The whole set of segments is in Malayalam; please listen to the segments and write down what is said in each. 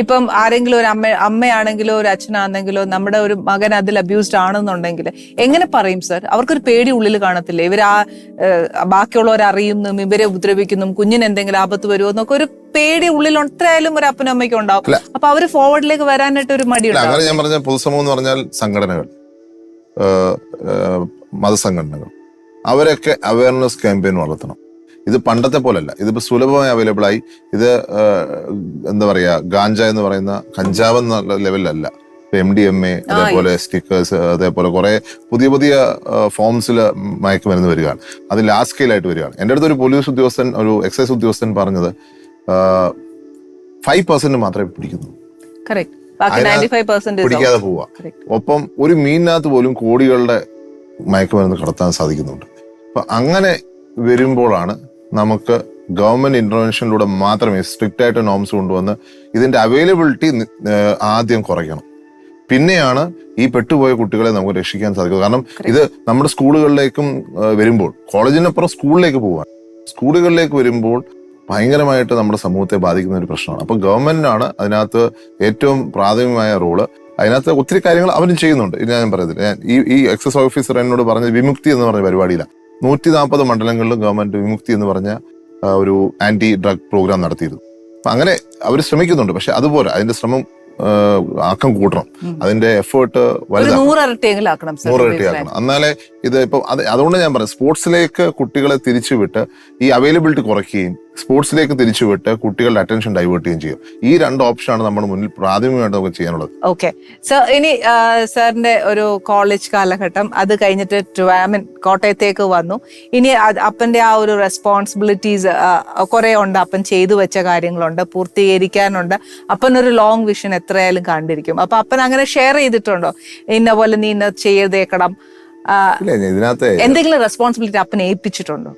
ഇപ്പം ആരെങ്കിലും ഒരു അമ്മയാണെങ്കിലോ ഒരു അച്ഛനാണെങ്കിലോ നമ്മുടെ ഒരു മകൻ അതിൽ അബ്യൂസ്ഡ് ആണെന്നുണ്ടെങ്കിൽ എങ്ങനെ പറയും സർ? അവർക്കൊരു പേടി ഉള്ളിൽ കാണത്തില്ലേ? ബാക്കിയുള്ളവർ അറിയുന്നു, ഇവരെ ഉപദ്രവിക്കുന്നു, കുഞ്ഞിന് എന്തെങ്കിലും ആപത്ത് വരുമോ എന്നൊക്കെ ഒരു പേടി ഉള്ളിൽ എത്രയായാലും ഒരു അപ്പനും അമ്മയ്ക്കും ഉണ്ടാവും. അപ്പൊ അവര് ഫോർവേഡിലേക്ക് വരാനായിട്ട് ഒരു മടിയുണ്ട്. അങ്ങനെ ഞാൻ പറഞ്ഞ പൊതുസമൂഹം എന്ന് പറഞ്ഞാൽ സംഘടനകൾ, മതസംഘടനകൾ, അവരൊക്കെ അവയർനെസ് ക്യാമ്പയിൻ വളർത്തണം. ഇത് പണ്ടത്തെ പോലല്ല, ഇതിപ്പോ സുലഭമായി അവൈലബിൾ ആയി. ഇത് എന്താ പറയാ, ഗാഞ്ച എന്ന് പറയുന്ന കഞ്ചാവ് എന്നുള്ള ലെവലിലല്ല. MDMA, അതേപോലെ സ്റ്റിക്കേഴ്സ്, അതേപോലെ കുറെ പുതിയ പുതിയ ഫോംസിൽ മയക്കുമരുന്ന് വരികയാണ്. അത് ലാർജ് സ്കെയിലായിട്ട് വരികയാണ്. എൻ്റെ അടുത്ത് ഒരു പോലീസ് ഉദ്യോഗസ്ഥൻ, ഒരു എക്സൈസ് ഉദ്യോഗസ്ഥൻ പറഞ്ഞത് 5% മാത്രമേ പിടിക്കുന്നു, പിടിക്കാതെ പോവുക. ഒപ്പം ഒരു മീനിനകത്ത് പോലും കോടികളുടെ മയക്കുമരുന്ന് കടത്താൻ സാധിക്കുന്നുണ്ട്. അപ്പൊ അങ്ങനെ വരുമ്പോഴാണ് നമുക്ക് ഗവൺമെന്റ് ഇന്റർവെൻഷനിലൂടെ മാത്രമേ സ്ട്രിക്റ്റ് ആയിട്ട് നോംസ് കൊണ്ടുവന്ന് ഇതിന്റെ അവൈലബിലിറ്റി ആദ്യം കുറയ്ക്കണം. പിന്നെയാണ് ഈ പെട്ടുപോയ കുട്ടികളെ നമുക്ക് രക്ഷിക്കാൻ സാധിക്കുക. കാരണം ഇത് നമ്മുടെ സ്കൂളുകളിലേക്കും വരുമ്പോൾ, കോളേജിനപ്പുറം സ്കൂളിലേക്ക് പോവാൻ, സ്കൂളുകളിലേക്ക് വരുമ്പോൾ ഭയങ്കരമായിട്ട് നമ്മുടെ സമൂഹത്തെ ബാധിക്കുന്ന ഒരു പ്രശ്നമാണ്. അപ്പൊ ഗവൺമെന്റിനാണ് അതിനകത്ത് ഏറ്റവും പ്രാഥമികമായ റോള്. അതിനകത്ത് ഒത്തിരി കാര്യങ്ങൾ അവരും ചെയ്യുന്നുണ്ട്. ഇത് ഞാൻ പറയത്തില്ല. ഈ എക്സൈസ് ഓഫീസർ എന്നോട് പറഞ്ഞ വിമുക്തി എന്ന് പറഞ്ഞ പരിപാടിയിലാണ് 140 മണ്ഡലങ്ങളിലും ഗവൺമെന്റ് വിമുക്തി എന്ന് പറഞ്ഞ ഒരു ആന്റി ഡ്രഗ് പ്രോഗ്രാം നടത്തിയിരുന്നു. അപ്പൊ അങ്ങനെ അവർ ശ്രമിക്കുന്നുണ്ട്. പക്ഷെ അതുപോലെ അതിന്റെ ശ്രമം ആക്കം കൂട്ടണം, അതിന്റെ എഫേർട്ട് 100 ഇരട്ടി ആക്കണം. എന്നാലേ ഇത് ഇപ്പൊ അതുകൊണ്ട് ഞാൻ പറയാം, സ്പോർട്സിലേക്ക് കുട്ടികളെ തിരിച്ചുവിട്ട് ഈ അവൈലബിലിറ്റി കുറയ്ക്കുകയും സ്പോർട്സിലേക്ക് തിരിച്ചുവിട്ട് കുട്ടികളുടെ അറ്റൻഷൻ ഡൈവേർട്ട് ചെയ്യുകയും ചെയ്യും. ഈ 2 ഓപ്ഷനാണ് നമ്മുടെ മുന്നിൽ പ്രാഥമികമായിട്ട് നമുക്ക് ചെയ്യാനുള്ളത്. ഓക്കെ സർ, ഇനി സാറിന്റെ ഒരു കോളേജ് കാലഘട്ടം അത് കഴിഞ്ഞിട്ട് കോട്ടയത്തേക്ക് വന്നു. ഇനി അപ്പന്റെ ആ ഒരു റെസ്പോൺസിബിലിറ്റീസ് കുറെ ഉണ്ട്, അപ്പൻ ചെയ്തു വെച്ച കാര്യങ്ങളുണ്ട്, പൂർത്തീകരിക്കാനുണ്ട്. അപ്പനൊരു ലോങ് വിഷൻ എത്രയായാലും കണ്ടിരിക്കും. അപ്പൊ അപ്പൻ അങ്ങനെ ഷെയർ ചെയ്തിട്ടുണ്ടോ, ഇന്ന പോലെ നീ ഇന്ന ചെയ്തേക്കണം, ഇതിനകത്ത് എന്തെങ്കിലും റെസ്പോൺസിബിലിറ്റി അപ്പനെ ഏൽപ്പിച്ചിട്ടുണ്ടോ?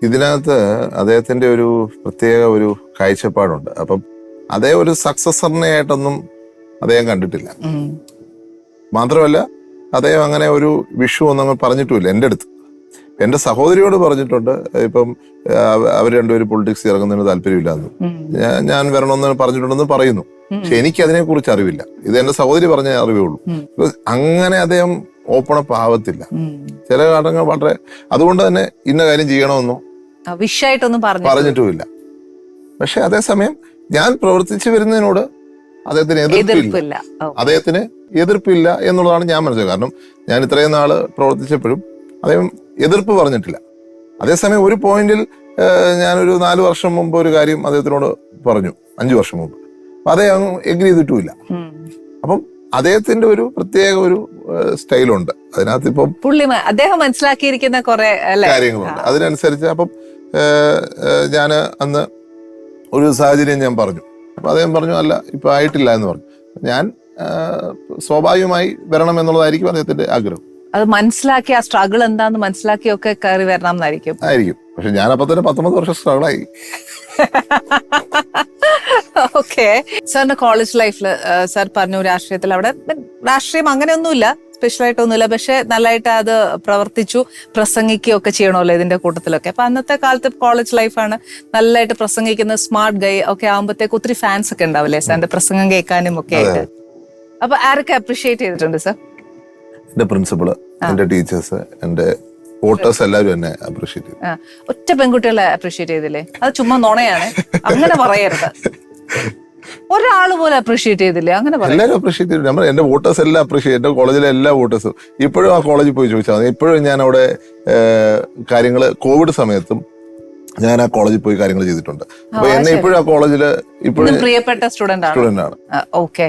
ഇതിനകത്ത് അദ്ദേഹത്തിന്റെ ഒരു പ്രത്യേക ഒരു കാഴ്ചപ്പാടുണ്ട്. അപ്പം അതേ ഒരു സക്സസറിനെ ആയിട്ടൊന്നും അദ്ദേഹം കണ്ടിട്ടില്ല. മാത്രമല്ല അദ്ദേഹം അങ്ങനെ ഒരു വിഷു ഒന്നും പറഞ്ഞിട്ടുമില്ല എൻ്റെ അടുത്ത്. എന്റെ സഹോദരിയോട് പറഞ്ഞിട്ടുണ്ട്, ഇപ്പം അവർ രണ്ടുപേരും പൊളിറ്റിക്സ് ഇറങ്ങുന്നതിന് താല്പര്യമില്ലാന്ന്. ഞാൻ വരണമെന്ന് പറഞ്ഞിട്ടുണ്ടെന്ന് പറയുന്നു. പക്ഷെ എനിക്ക് അതിനെ കുറിച്ച് അറിവില്ല. ഇത് എന്റെ സഹോദരി പറഞ്ഞ അറിവേ ഉള്ളൂ. അങ്ങനെ അദ്ദേഹം ഓപ്പൺ അപ്പ് ആവത്തില്ല. ചില കാര്യങ്ങൾ വളരെ, അതുകൊണ്ട് തന്നെ ഇന്ന കാര്യം ചെയ്യണമെന്നോ വിഷയായിട്ടൊന്നും പറഞ്ഞിട്ടുമില്ല. പക്ഷെ അതേസമയം ഞാൻ പ്രവർത്തിച്ചു വരുന്നതിനോട് അദ്ദേഹത്തിന് എതിർപ്പില്ല എന്നുള്ളതാണ് ഞാൻ മനസ്സിലാക്കുക. കാരണം ഞാൻ ഇത്രയും നാള് പ്രവർത്തിച്ചപ്പോഴും അദ്ദേഹം എതിർപ്പ് പറഞ്ഞിട്ടില്ല. അതേസമയം ഒരു പോയിന്റിൽ ഞാനൊരു 4 വർഷം മുമ്പ് ഒരു കാര്യം അദ്ദേഹത്തിനോട് പറഞ്ഞു, 5 വർഷം മുമ്പ്. അപ്പൊ അദ്ദേഹം എഗ്രി ചെയ്തിട്ടുമില്ല. അപ്പം അദ്ദേഹത്തിന്റെ ഒരു പ്രത്യേക ഒരു സ്റ്റൈലുണ്ട് അതിനകത്ത്. ഇപ്പം അദ്ദേഹം മനസ്സിലാക്കിയിരിക്കുന്ന കുറെ കാര്യങ്ങളുണ്ട്. അതിനനുസരിച്ച് അപ്പം ഞാൻ അന്ന് ഒരു സാഹചര്യം ഞാൻ പറഞ്ഞു. അപ്പൊ അദ്ദേഹം പറഞ്ഞു, അല്ല ഇപ്പൊ ആയിട്ടില്ല എന്ന് പറഞ്ഞു. ഞാൻ സ്വാഭാവികമായി വരണം എന്നുള്ളതായിരിക്കും അദ്ദേഹത്തിന്റെ ആഗ്രഹം. അത് മനസ്സിലാക്കി ആ സ്ട്രഗിൾ എന്താന്ന് മനസ്സിലാക്കിയൊക്കെ കയറി വരണം എന്നായിരിക്കും. പക്ഷെ ഞാൻ അപ്പൊ തന്നെ 19 വർഷം സ്ട്രഗിളായി. ഓക്കെ, സാറിന്റെ കോളേജ് ലൈഫിൽ സാർ പറഞ്ഞു രാഷ്ട്രീയത്തിൽ, അവിടെ രാഷ്ട്രീയം അങ്ങനെയൊന്നുമില്ല, സ്പെഷ്യലായിട്ടൊന്നുമില്ല, പക്ഷെ നല്ലതായിട്ട് അത് പ്രവർത്തിച്ചു, പ്രസംഗിക്കുകയൊക്കെ ചെയ്യണമല്ലോ ഇതിന്റെ കൂട്ടത്തിലൊക്കെ. അപ്പൊ അന്നത്തെ കാലത്ത് കോളേജ് ലൈഫാണ്, നല്ലതായിട്ട് പ്രസംഗിക്കുന്ന സ്മാർട്ട് ഗൈ ഒക്കെ ആകുമ്പോഴത്തേക്ക് ഒത്തിരി ഫാൻസ് ഒക്കെ ഉണ്ടാവില്ലേ സാറിന്റെ പ്രസംഗം കേൾക്കാനും ഒക്കെ ആയിട്ട്? അപ്പൊ ആരൊക്കെ അപ്രീഷിയേറ്റ് ചെയ്തിട്ടുണ്ട് സാർ? എന്റെ പ്രിൻസിപ്പള്, എന്റെ ടീച്ചേഴ്സ്, എന്റെ വോട്ടേഴ്സ് എല്ലാവരും എന്നെ അപ്രീഷിയേറ്റ് ചെയ്തു. ഒറ്റ പെൺകുട്ടികളെ അപ്രീഷിയേറ്റ് ചെയ്തില്ലേ? അത് ചുമ്മാ നുണയാണ്, അങ്ങനെ പറയരുത്. ഒരാള് പോലെ അപ്രീഷിയേറ്റ് ചെയ്തില്ലേ? അങ്ങനെ എല്ലാവരും അപ്രീഷിയേറ്റ് ചെയ്തു. നമ്മൾ എന്റെ വോട്ടേഴ്സ് എല്ലാം അപ്രീഷിയേറ്റ്, എന്റെ കോളേജിലെ എല്ലാ വോട്ടേഴ്സും ഇപ്പോഴും ആ കോളേജിൽ പോയി ചോദിച്ചാൽ മതി. ഇപ്പോഴും ഞാൻ അവിടെ കാര്യങ്ങള് കോവിഡ് സമയത്തും ഞാൻ ആ കോളേജിൽ പോയി കാര്യങ്ങൾ ചെയ്തിട്ടുണ്ട്. അപ്പൊ എന്നെ ഇപ്പോഴും ആ കോളേജില് ഇപ്പോഴും പ്രിയപ്പെട്ട സ്റ്റുഡന്റ് ആണ്. ഓക്കെ.